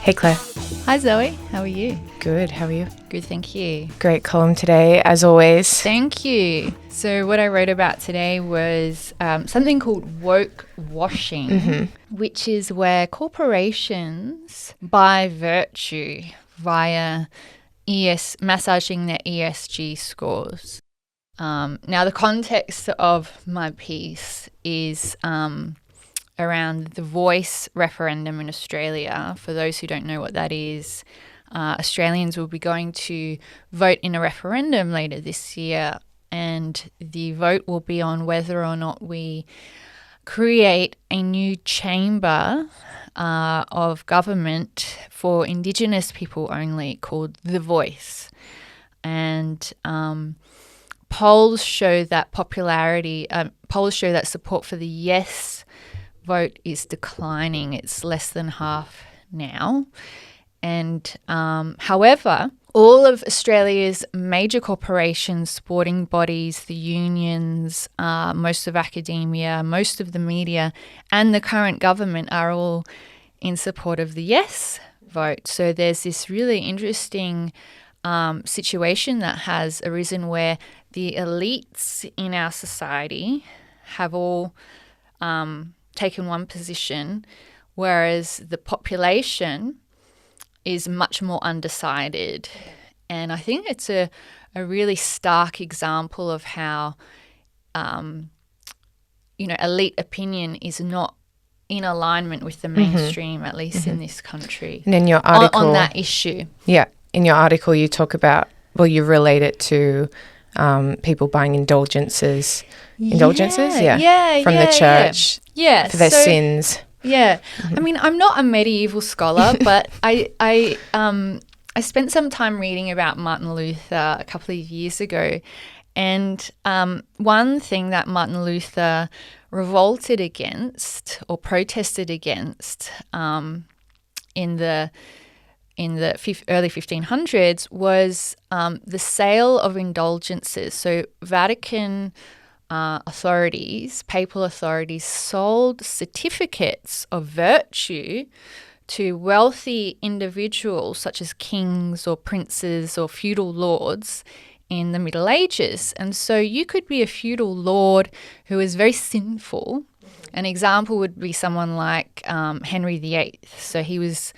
Hey Claire. Hi Zoe, how are you? Good, how are you? Good, thank you. Great column today, as always. Thank you. So what I wrote about today was something called woke washing, which is where corporations buy virtue via massaging their ESG scores. Now, the context of my piece is around the Voice referendum in Australia. For those who don't know what that is, Australians will be going to vote in a referendum later this year, and the vote will be on whether or not we create a new chamber of government for Indigenous people only called The Voice. And polls show that support for the yes vote is declining. It's less than half now. And however, all of Australia's major corporations, sporting bodies, the unions, most of academia, most of the media, and the current government are all in support of the yes vote. So there's this really interesting situation that has arisen where the elites in our society have all taken one position, whereas the population is much more undecided. And I think it's a really stark example of how, elite opinion is not in alignment with the mainstream, at least in this country. And in your article on that issue. Yeah. In your article you talk about, you relate it to people buying indulgences. Indulgences? Yeah. From the church. Yeah. For their sins. Yeah. I mean, I'm not a medieval scholar, but I spent some time reading about Martin Luther a couple of years ago. And one thing that Martin Luther revolted against or protested against in the early 1500s was the sale of indulgences. So Vatican papal authorities sold certificates of virtue to wealthy individuals such as kings or princes or feudal lords in the Middle Ages. And so you could be a feudal lord who is very sinful. An example would be someone like Henry VIII. So he was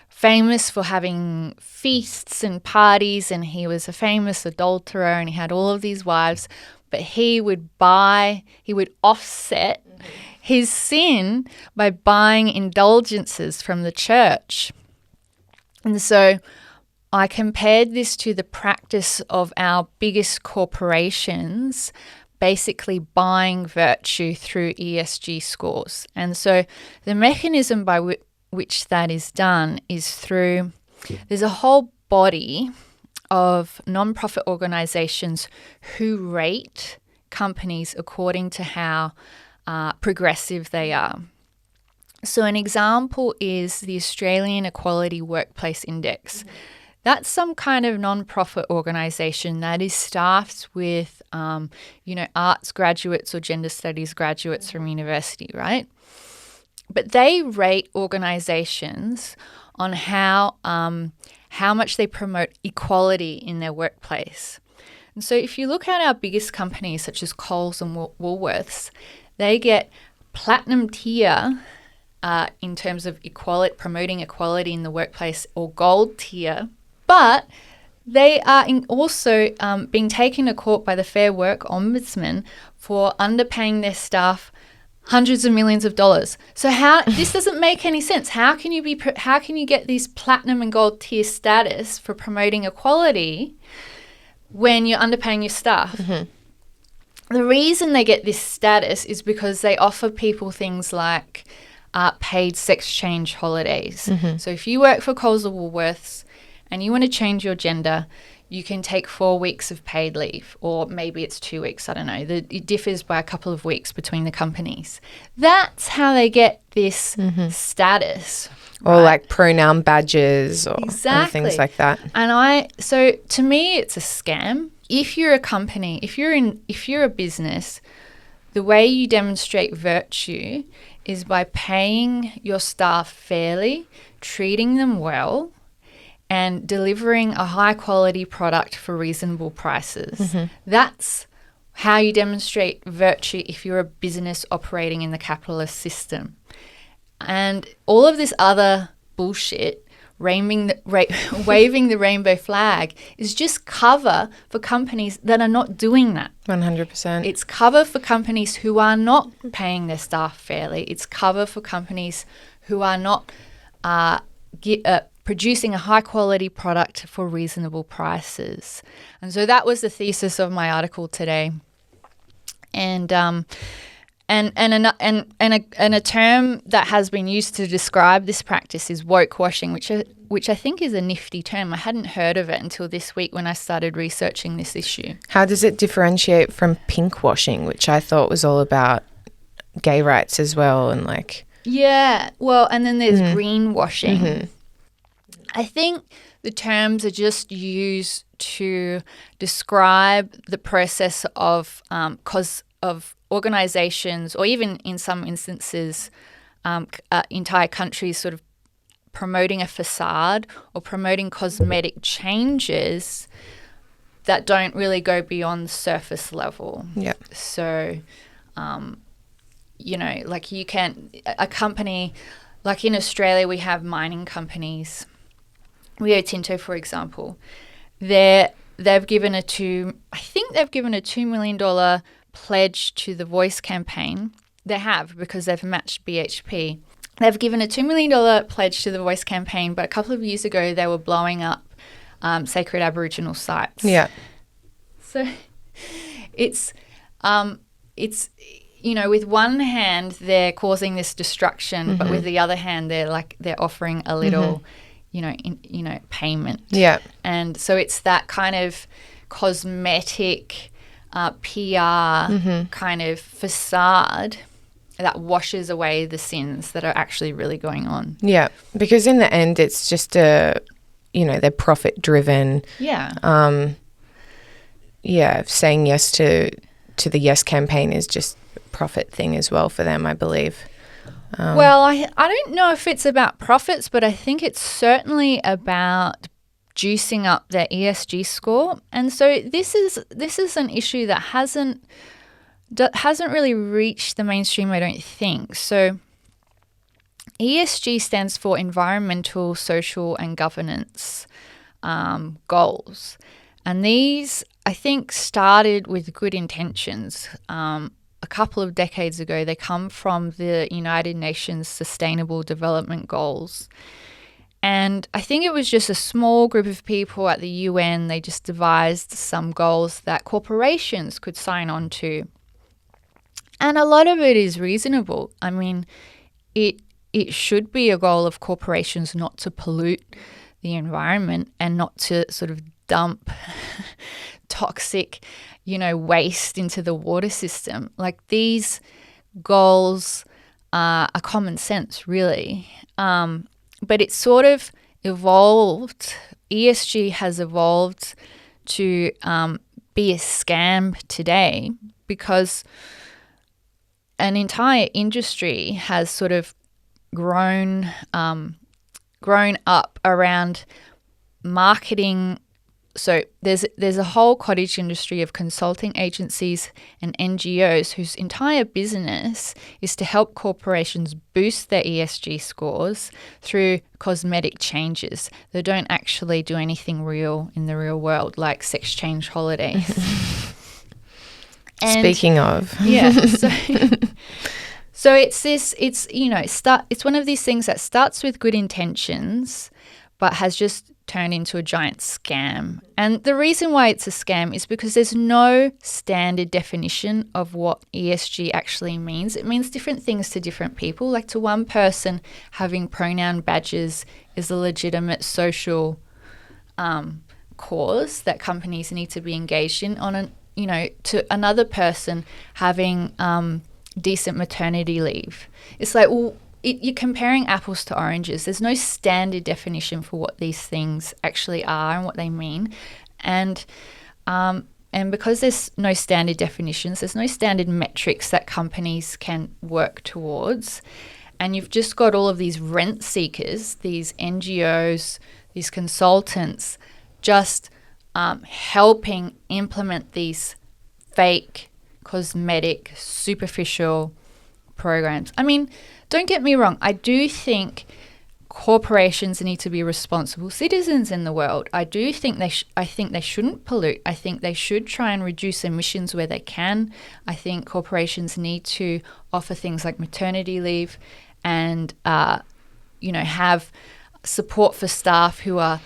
famous for having feasts and parties, and he was a famous adulterer, and he had all of these wives. But he would offset his sin by buying indulgences from the church. And so I compared this to the practice of our biggest corporations basically buying virtue through ESG scores. And so the mechanism by which that is done is through, there's a whole body of non-profit organisations who rate companies according to how progressive they are. So an example is the Australian Equality Workplace Index. That's some kind of non-profit organisation that is staffed with, arts graduates or gender studies graduates from university, right? But they rate organisations on how much they promote equality in their workplace. And so if you look at our biggest companies such as Coles and Woolworths, they get platinum tier in terms of promoting equality in the workplace, or gold tier, but they are also being taken to court by the Fair Work Ombudsman for underpaying their staff hundreds of millions of dollars. So this doesn't make any sense. How can you get this platinum and gold tier status for promoting equality when you're underpaying your staff? The reason they get this status is because they offer people things like paid sex change holidays. So if you work for Coles or Woolworths and you want to change your gender, you can take 4 weeks of paid leave, or maybe it's 2 weeks, I don't know. It differs by a couple of weeks between the companies. That's how they get this status. Or like pronoun badges or things like that. And so to me, it's a scam. If you're a company, if you're a business, the way you demonstrate virtue is by paying your staff fairly, treating them well, and delivering a high-quality product for reasonable prices. Mm-hmm. That's how you demonstrate virtue if you're a business operating in the capitalist system. And all of this other bullshit, waving the rainbow flag, is just cover for companies that are not doing that. 100%. It's cover for companies who are not paying their staff fairly. It's cover for companies who are not producing a high-quality product for reasonable prices. And so that was the thesis of my article today. And a term that has been used to describe this practice is wokewashing, which I think is a nifty term. I hadn't heard of it until this week when I started researching this issue. How does it differentiate from pinkwashing, which I thought was all about gay rights as well, and like... Yeah, well, and then there's greenwashing. Mm-hmm. I think the terms are just used to describe the process of organisations, or even in some instances, entire countries sort of promoting a facade or promoting cosmetic changes that don't really go beyond the surface level. Yeah. So, like a company, like in Australia, we have mining companies. Rio Tinto, for example, they've given a $2 million pledge to the Voice campaign. They have, because they've matched BHP. They've given a $2 million pledge to the Voice campaign, but a couple of years ago they were blowing up sacred Aboriginal sites. Yeah. So it's with one hand they're causing this destruction, mm-hmm. but with the other hand they're offering a little. Mm-hmm. Payment. Yeah. And so it's that kind of cosmetic PR mm-hmm. kind of facade that washes away the sins that are actually really going on. Yeah, because in the end it's just they're profit driven. Yeah. Saying yes to the Yes campaign is just a profit thing as well for them, I believe. Well, I don't know if it's about profits, but I think it's certainly about juicing up their ESG score. And so this is an issue that hasn't really reached the mainstream, I don't think. So ESG stands for environmental, social, and governance goals. And these, I think, started with good intentions. A couple of decades ago, they come from the United Nations Sustainable Development Goals. And I think it was just a small group of people at the UN. They just devised some goals that corporations could sign on to. And a lot of it is reasonable. I mean, it should be a goal of corporations not to pollute the environment and not to sort of dump toxic waste into the water system. Like, these goals are common sense, really. But it's sort of evolved. ESG has evolved to be a scam today because an entire industry has sort of grown up around marketing. So there's a whole cottage industry of consulting agencies and NGOs whose entire business is to help corporations boost their ESG scores through cosmetic changes. They don't actually do anything real in the real world, like sex change holidays. Speaking of. Yeah. So it's one of these things that starts with good intentions but has just turned into a giant scam. And the reason why it's a scam is because there's no standard definition of what ESG actually means. It means different things to different people. Like, to one person, having pronoun badges is a legitimate social cause that companies need to be engaged in. To another person, having decent maternity leave. It's like, well, you're comparing apples to oranges. There's no standard definition for what these things actually are and what they mean. And And because there's no standard definitions, there's no standard metrics that companies can work towards. And you've just got all of these rent seekers, these NGOs, these consultants, just helping implement these fake, cosmetic, superficial programs. I mean, don't get me wrong. I do think corporations need to be responsible citizens in the world. I do think I think they shouldn't pollute. I think they should try and reduce emissions where they can. I think corporations need to offer things like maternity leave and, have support for staff who are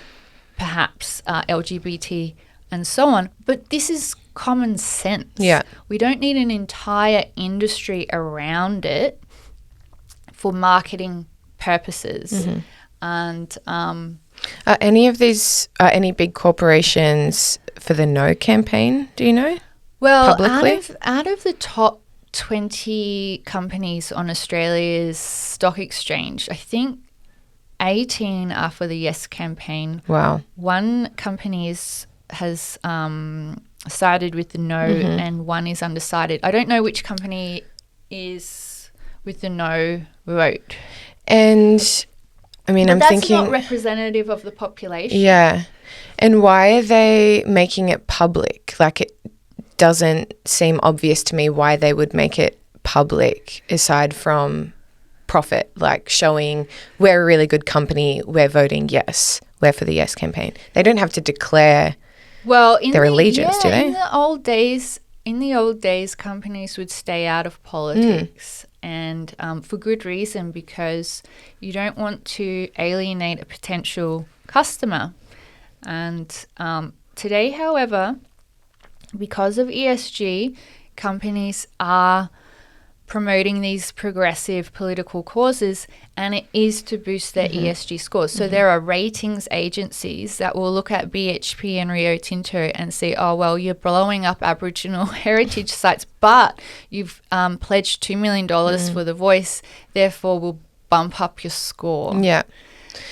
perhaps LGBT and so on. But this is common sense. Yeah. We don't need an entire industry around it for marketing purposes. Mm-hmm. And are any big corporations for the No campaign? Do you know? Well, publicly? out of the top 20 companies on Australia's stock exchange, I think 18 are for the Yes campaign. Wow. One company has sided with the No, and one is undecided. I don't know which company is with the No vote. And I mean, I'm thinking that's not representative of the population. Yeah. And why are they making it public? Like, it doesn't seem obvious to me why they would make it public aside from profit, like showing we're a really good company, we're voting yes, we're for the Yes campaign. They don't have to declare their allegiance, do they? In the old days, companies would stay out of politics. And for good reason, because you don't want to alienate a potential customer. And today, however, because of ESG, companies are promoting these progressive political causes, and it is to boost their ESG scores. So there are ratings agencies that will look at BHP and Rio Tinto and say, oh, well, you're blowing up Aboriginal heritage sites, but you've pledged $2 million for The Voice, therefore we'll bump up your score. Yeah.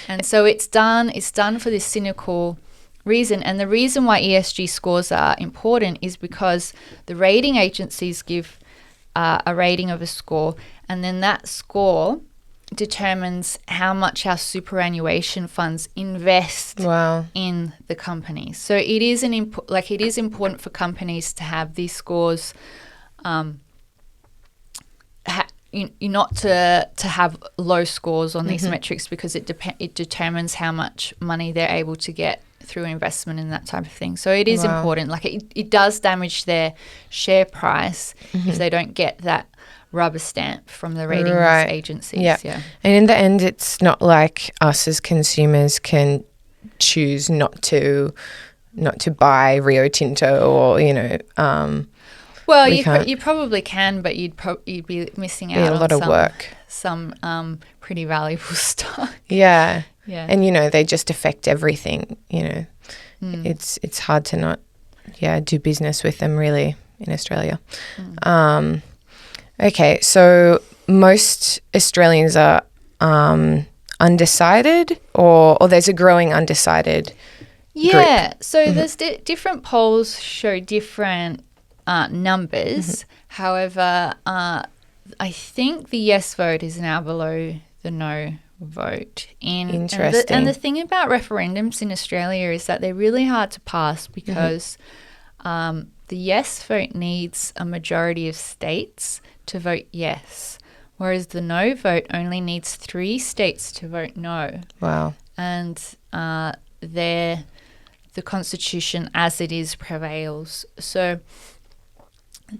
And so it's done for this cynical reason. And the reason why ESG scores are important is because the rating agencies give a rating of a score, and then that score determines how much our superannuation funds invest in the company. So it is it is important for companies to have these scores, not to have low scores on these metrics, because it determines how much money they're able to get through investment and that type of thing. So it is important. Like it does damage their share price if they don't get that rubber stamp from the ratings agencies. Yeah. And in the end, it's not like us as consumers can choose not to buy Rio Tinto or, well, you probably can, but you'd be missing out on a lot of work. Some pretty valuable stock. Yeah. Yeah. And, they just affect everything, It's hard to not, do business with them really in Australia. Okay, so most Australians are undecided or there's a growing undecided group. So there's different polls show different numbers. However, I think the yes vote is now below the no vote. Interesting. And the thing about referendums in Australia is that they're really hard to pass because the yes vote needs a majority of states to vote yes, whereas the no vote only needs 3 states to vote no. Wow. And the constitution as it is prevails. So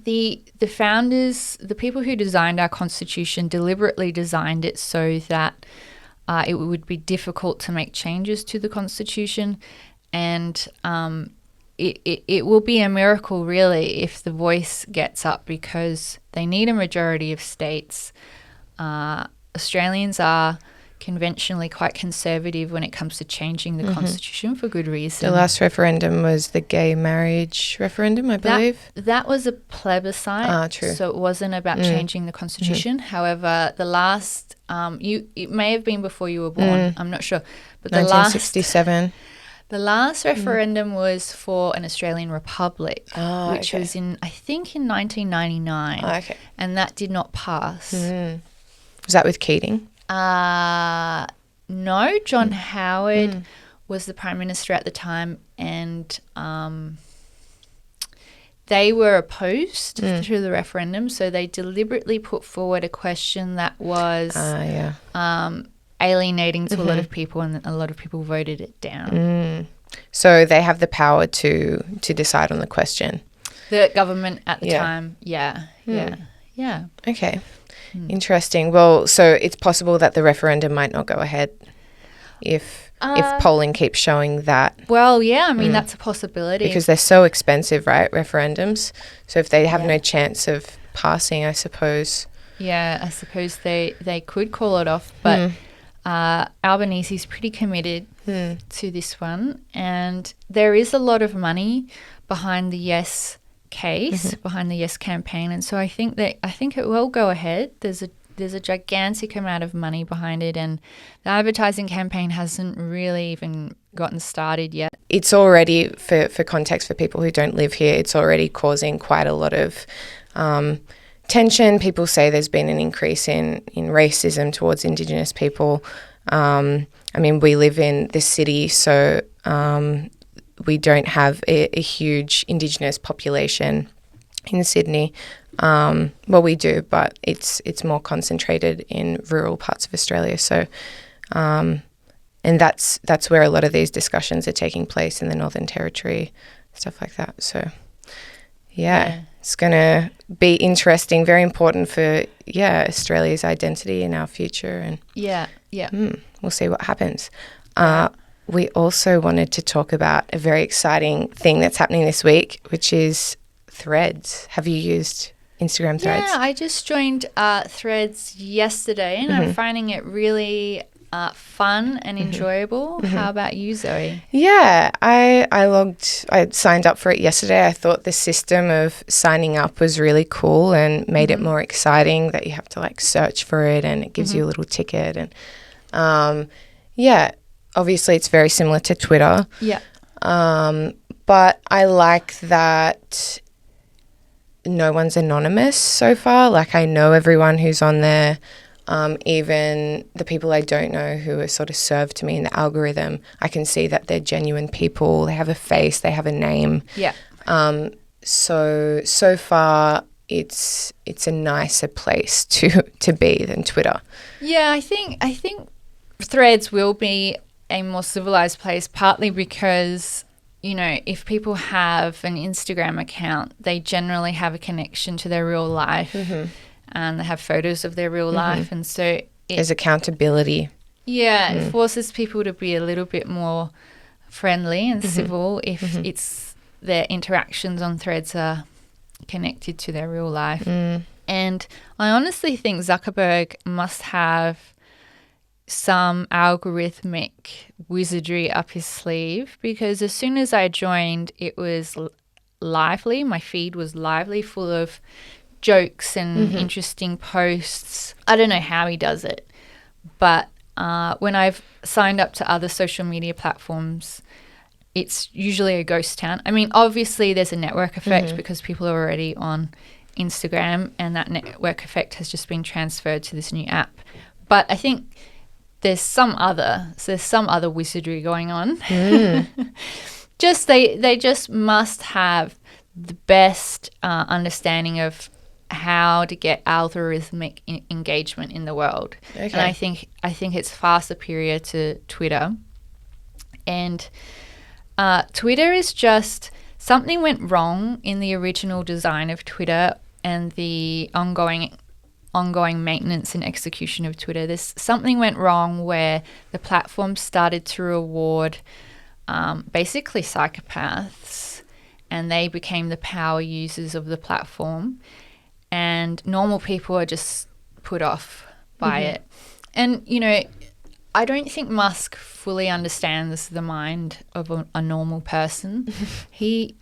the founders, the people who designed our constitution, deliberately designed it so that it would be difficult to make changes to the constitution, and it will be a miracle really if The Voice gets up, because they need a majority of states. Australians are conventionally quite conservative when it comes to changing the constitution for good reason. The last referendum was the gay marriage referendum, I believe. That was a plebiscite. True. So it wasn't about changing the constitution. However, the last, it may have been before you were born, I'm not sure. But 1967. The last referendum was for an Australian republic, which was I think in 1999. Oh, okay. And that did not pass. Was that with Keating? No, John Howard was the Prime Minister at the time, and they were opposed to the referendum, so they deliberately put forward a question that was alienating to a lot of people, and a lot of people voted it down. So they have the power to decide on the question. The government at the time, yeah. Okay, interesting. Well, so it's possible that the referendum might not go ahead if polling keeps showing that. Well, yeah, I mean, that's a possibility. Because they're so expensive, right, referendums? So if they have no chance of passing, I suppose. Yeah, I suppose they could call it off, but Albanese's pretty committed to this one, and there is a lot of money behind the Yes case, behind the Yes campaign, and so I think it will go ahead. There's a gigantic amount of money behind it, and the advertising campaign hasn't really even gotten started yet. It's already, for context for people who don't live here, it's already causing quite a lot of tension. People say there's been an increase in racism towards Indigenous people. I mean, we live in this city, so we don't have a huge Indigenous population in Sydney. Well, we do, but it's more concentrated in rural parts of Australia. So, and that's where a lot of these discussions are taking place, in the Northern Territory, stuff like that. So, yeah. It's going to be interesting, very important for, Australia's identity and our future. And we'll see what happens. We also wanted to talk about a very exciting thing that's happening this week, which is Threads. Have you used Instagram Threads? Yeah, I just joined Threads yesterday, and I'm finding it really fun and enjoyable. How about you, Zoe? Yeah, I signed up for it yesterday. I thought the system of signing up was really cool and made it more exciting, that you have to search for it and it gives you a little ticket. And obviously it's very similar to Twitter. Yeah. But I like that no one's anonymous so far. I know everyone who's on there. Even the people I don't know who are sort of served to me in the algorithm, I can see that they're genuine people. They have a face, they have a name. Yeah. So far, it's a nicer place to be than Twitter. Yeah, I think Threads will be a more civilized place, partly because, if people have an Instagram account, they generally have a connection to their real life. And they have photos of their real life, and so there's accountability. Yeah, it forces people to be a little bit more friendly and civil if it's their interactions on Threads are connected to their real life. And I honestly think Zuckerberg must have some algorithmic wizardry up his sleeve, because as soon as I joined, it was lively. My feed was lively, full of jokes and interesting posts. I don't know how he does it, but when I've signed up to other social media platforms, it's usually a ghost town. I mean, obviously there's a network effect because people are already on Instagram, and that network effect has just been transferred to this new app. But I think there's some other wizardry going on. They just must have the best understanding of how to get algorithmic engagement in the world. Okay. And I think it's far superior to Twitter. And Twitter is just, something went wrong in the original design of Twitter and the ongoing maintenance and execution of Twitter. Something went wrong where the platform started to reward basically psychopaths, and they became the power users of the platform. And normal people are just put off by it. And, I don't think Musk fully understands the mind of a normal person.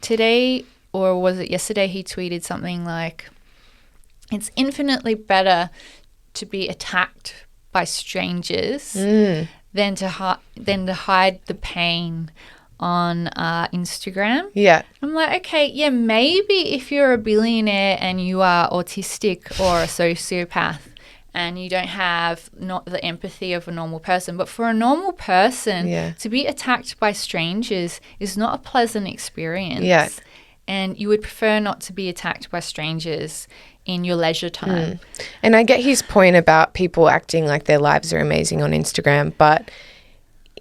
Today, or was it yesterday, he tweeted something like, it's infinitely better to be attacked by strangers than to hide the pain on Instagram. Yeah. I'm like, okay, yeah, maybe if you're a billionaire and you are autistic or a sociopath and you don't have not the empathy of a normal person, but for a normal person, to be attacked by strangers is not a pleasant experience. Yeah. And you would prefer not to be attacked by strangers in your leisure time. And I get his point about people acting like their lives are amazing on Instagram, but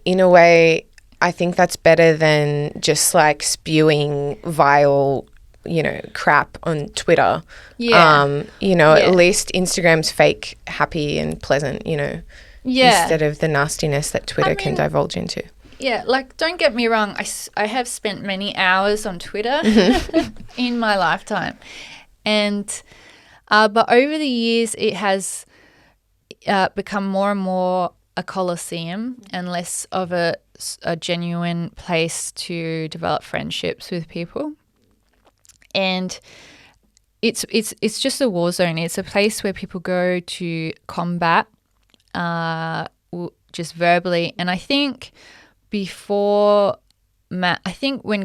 in a way, I think that's better than just like spewing vile, crap on Twitter. Yeah. At least Instagram's fake, happy and pleasant, instead of the nastiness that Twitter can divulge into. Yeah, like, don't get me wrong. I have spent many hours on Twitter in my lifetime. And but over the years, it has become more and more a coliseum and less of a genuine place to develop friendships with people. And it's just a war zone. It's a place where people go to combat just verbally. And I think when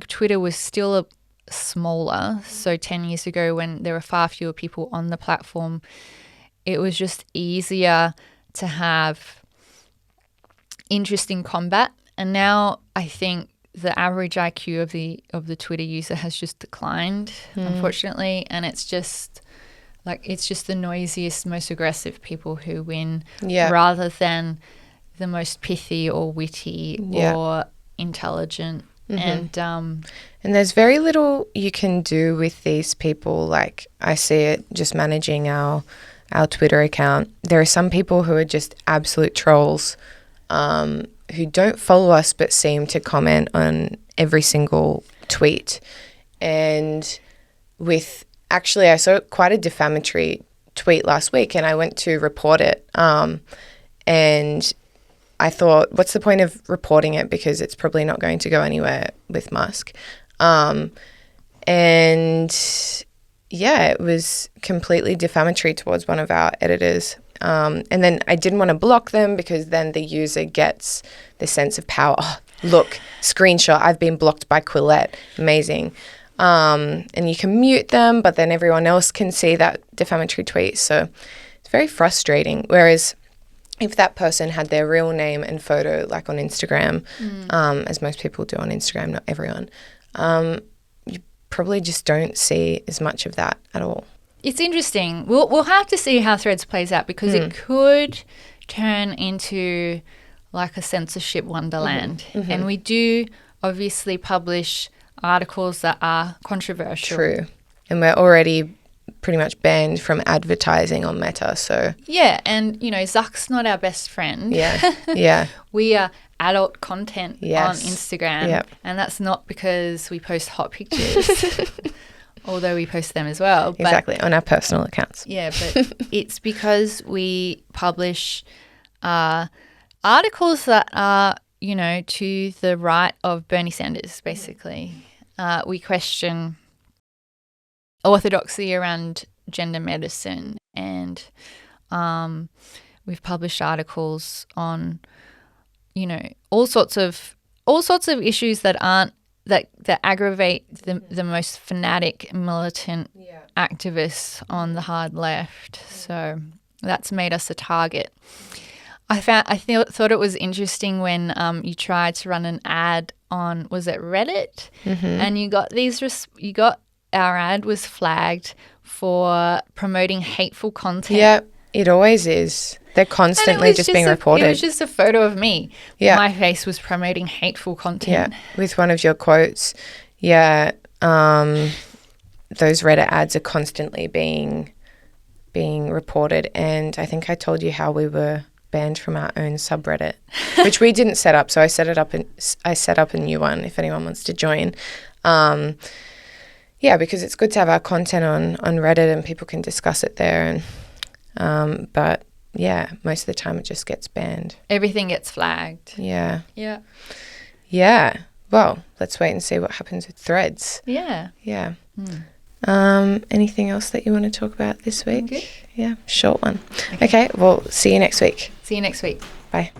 Twitter was still smaller, so 10 years ago when there were far fewer people on the platform, it was just easier to have interesting combat. And now I think the average IQ of the Twitter user has just declined, unfortunately, and it's just the noisiest, most aggressive people who win, rather than the most pithy or witty or intelligent. And there's very little you can do with these people. Like, I see it just managing our Twitter account. There are some people who are just absolute trolls, who don't follow us but seem to comment on every single tweet. And I saw quite a defamatory tweet last week and I went to report it. And I thought, what's the point of reporting it, because it's probably not going to go anywhere with Musk. And it was completely defamatory towards one of our editors. And then I didn't want to block them because then the user gets the sense of power. Oh, look, screenshot, I've been blocked by Quillette. Amazing. And you can mute them, but then everyone else can see that defamatory tweet. So it's very frustrating. Whereas if that person had their real name and photo, like on Instagram, as most people do on Instagram, not everyone, you probably just don't see as much of that at all. It's interesting. We'll have to see how Threads plays out, because it could turn into like a censorship wonderland. And we do obviously publish articles that are controversial. True. And we're already pretty much banned from advertising on Meta, so... Yeah, and, Zuck's not our best friend. Yeah. We are adult content on Instagram, and that's not because we post hot pictures, although we post them as well. But, exactly, on our personal accounts. Yeah, but it's because we publish articles that are, to the right of Bernie Sanders, basically. We question orthodoxy around gender medicine, and we've published articles on, all sorts of issues that aren't that aggravate the most fanatic militant activists on the hard left. So that's made us a target. I thought it was interesting when you tried to run an ad on, was it Reddit? And you got our ad was flagged for promoting hateful content. Yeah, it always is. They're constantly just being reported. It was just a photo of me. Yeah. My face was promoting hateful content. Yeah, with one of your quotes. Yeah, those Reddit ads are constantly being reported, and I think I told you how we were banned from our own subreddit, which we didn't set up. So I set up a new one if anyone wants to join. Because it's good to have our content on Reddit and people can discuss it there. And but yeah, most of the time it just gets banned. Everything gets flagged. Yeah. Yeah. Yeah. Well, let's wait and see what happens with Threads. Yeah. Yeah. Anything else that you want to talk about this week? Good. Yeah, short one. Okay, well, see you next week. See you next week. Bye.